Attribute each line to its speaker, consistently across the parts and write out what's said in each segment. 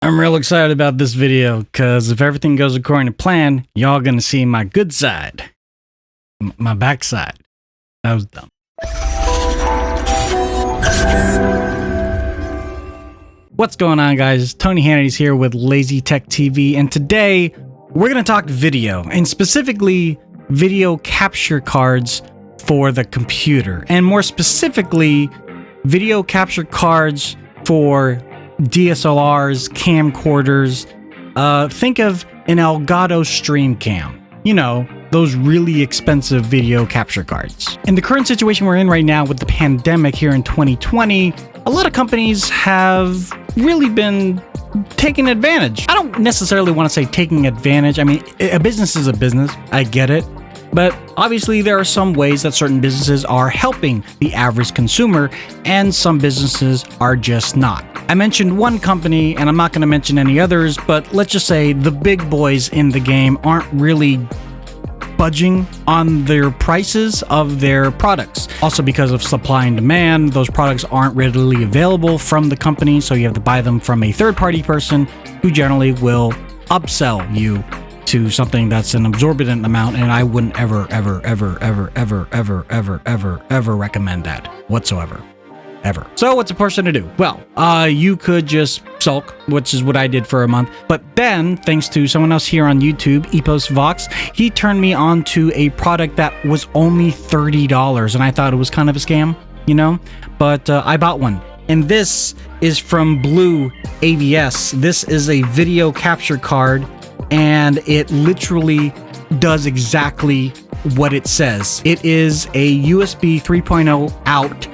Speaker 1: I'm real excited about this video because if everything goes according to plan, y'all gonna see my good side. My backside. That was dumb. What's going on, guys? Tony Hannity's here with Lazy Tech TV, and today we're gonna talk video, and specifically video capture cards for the computer, and more specifically video capture cards for DSLRs, camcorders. Think of an Elgato Stream Cam. You know, those really expensive video capture cards. In the current situation we're in right now with the pandemic here in 2020, a lot of companies have really been taking advantage. I don't necessarily want to say taking advantage. I mean, a business is a business. I get it. But obviously there are some ways that certain businesses are helping the average consumer and some businesses are just not. I mentioned one company and I'm not going to mention any others, but let's just say the big boys in the game aren't really budging on their prices of their products. Also because of supply and demand, those products aren't readily available from the company, so you have to buy them from a third-party person who generally will upsell you to something that's an exorbitant amount, and I wouldn't ever recommend that whatsoever. Ever. So what's a person to do? Well, you could just sulk, which is what I did for a month. But then, thanks to someone else here on YouTube, Epos Vox, he turned me on to a product that was only $30, and I thought it was kind of a scam, you know? But I bought one. And this is from BlueAVS. This is a video capture card, and it literally does exactly what it says. It is a USB 3.0 out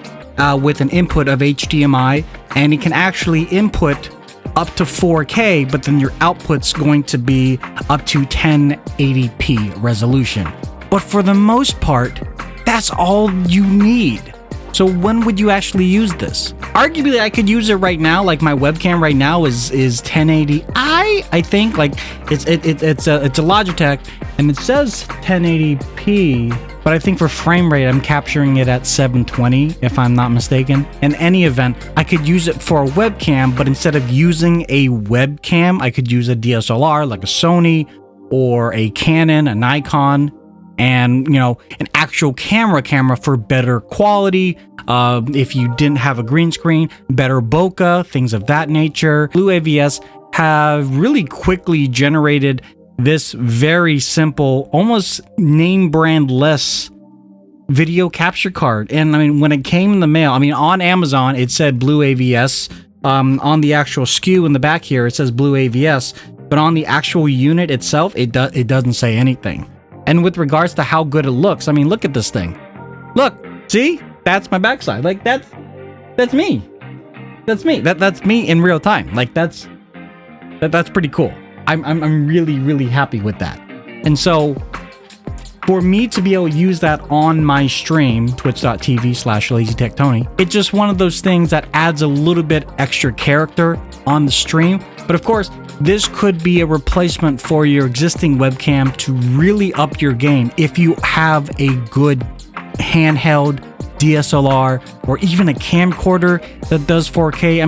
Speaker 1: with an input of HDMI, and it can actually input up to 4K, but then your output's going to be up to 1080p resolution. But for the most part, that's all you need. So when would you actually use this? Arguably, I could use it right now. Like my webcam right now is 1080i. I think like it's a Logitech, and it says 1080p. But I think for frame rate, I'm capturing it at 720, if I'm not mistaken. In any event, I could use it for a webcam, but instead of using a webcam, I could use a DSLR like a Sony or a Canon, a Nikon, and, you know, an actual camera for better quality. If you didn't have a green screen, better bokeh, things of that nature. BlueAVS have really quickly generated this very simple, almost name brand-less video capture card. And I mean, when it came in the mail, I mean, on Amazon, it said BlueAVS. On the actual SKU in the back here, it says BlueAVS. But on the actual unit itself, it doesn't say anything. And with regards to how good it looks, I mean, look at this thing. Look, see? That's my backside. Like, that's me. That's me. That's me in real time. Like, that's pretty cool. I'm really happy with that. And so for me to be able to use that on my stream, twitch.tv/LazyTechTony, it's just one of those things that adds a little bit extra character on the stream. But of course, this could be a replacement for your existing webcam to really up your game if you have a good handheld DSLR or even a camcorder that does 4K. I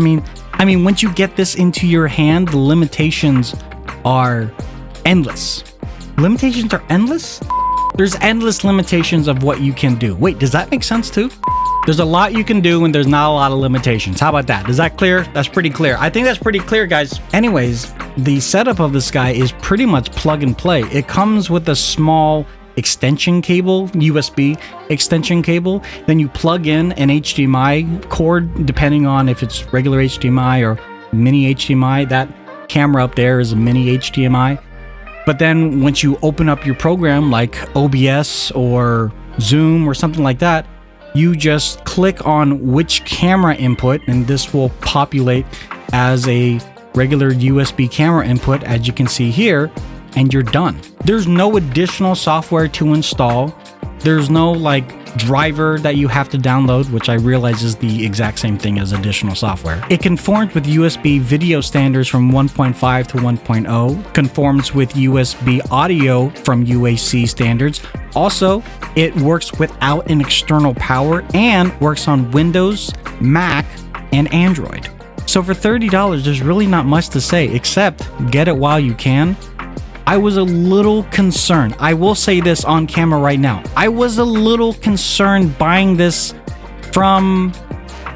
Speaker 1: mean, once you get this into your hand, the limitations are endless. Limitations are endless? There's endless limitations of what you can do. Wait, does that make sense too? There's a lot you can do and there's not a lot of limitations. How about that? Is that clear? That's pretty clear. I think that's pretty clear, guys. Anyways, the setup of this guy is pretty much plug and play. It comes with a small extension cable, USB extension cable. Then you plug in an HDMI cord, depending on if it's regular HDMI or mini HDMI. That camera up there is a mini HDMI. But then once you open up your program like OBS or Zoom or something like that, you just click on which camera input, and this will populate as a regular USB camera input, as you can see here, and you're done. There's no additional software to install. There's no like driver that you have to download, which I realize is the exact same thing as additional software. It conforms with USB video standards from 1.5 to 1.0, conforms with USB audio from UAC standards. Also, it works without an external power and works on Windows, Mac, and Android. So for $30, there's really not much to say except get it while you can. I was a little concerned. I will say this on camera right now. I was a little concerned buying this from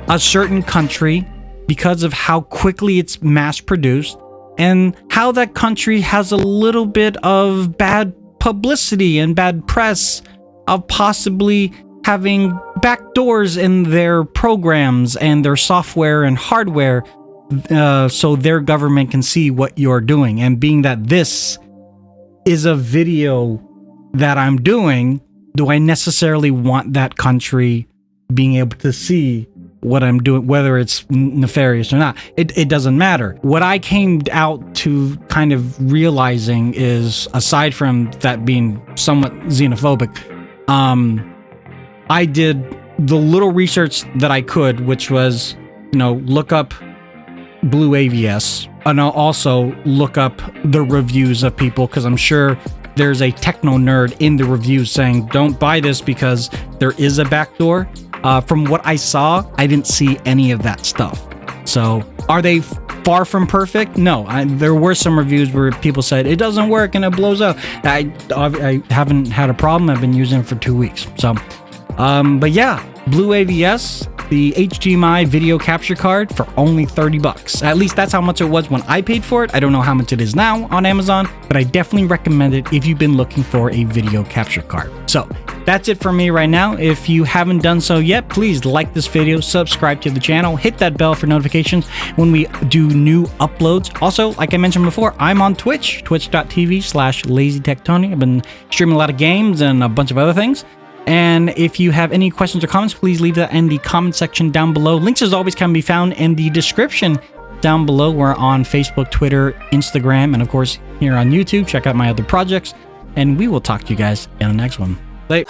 Speaker 1: a certain country because of how quickly it's mass produced and how that country has a little bit of bad publicity and bad press of possibly having backdoors in their programs and their software and hardware, so their government can see what you're doing. And being that this is a video that I'm doing, do I necessarily want that country being able to see what I'm doing, whether it's nefarious or not? It doesn't matter. What I came out to kind of realizing is, aside from that being somewhat xenophobic, I did the little research that I could, which was, look up BlueAVS, and I'll also look up the reviews of people, because I'm sure there's a techno nerd in the reviews saying don't buy this because there is a backdoor. From what I saw, I didn't see any of that stuff. So are they far from perfect? No. There were some reviews where people said it doesn't work and it blows up. I haven't had a problem. I've been using it for 2 weeks. So but yeah, BlueAVS, the HDMI video capture card for only $30. At least that's how much it was when I paid for it. I don't know how much it is now on Amazon, but I definitely recommend it if you've been looking for a video capture card. So that's it for me right now. If you haven't done so yet, please like this video, subscribe to the channel, hit that bell for notifications when we do new uploads. Also, like I mentioned before, I'm on Twitch, twitch.tv/LazyTechTony. I've been streaming a lot of games and a bunch of other things. And if you have any questions or comments, please leave that in the comment section down below. Links, as always, can be found in the description down below. We're on Facebook, Twitter, Instagram, and of course here on YouTube. Check out my other projects, and we will talk to you guys in the next one. Bye.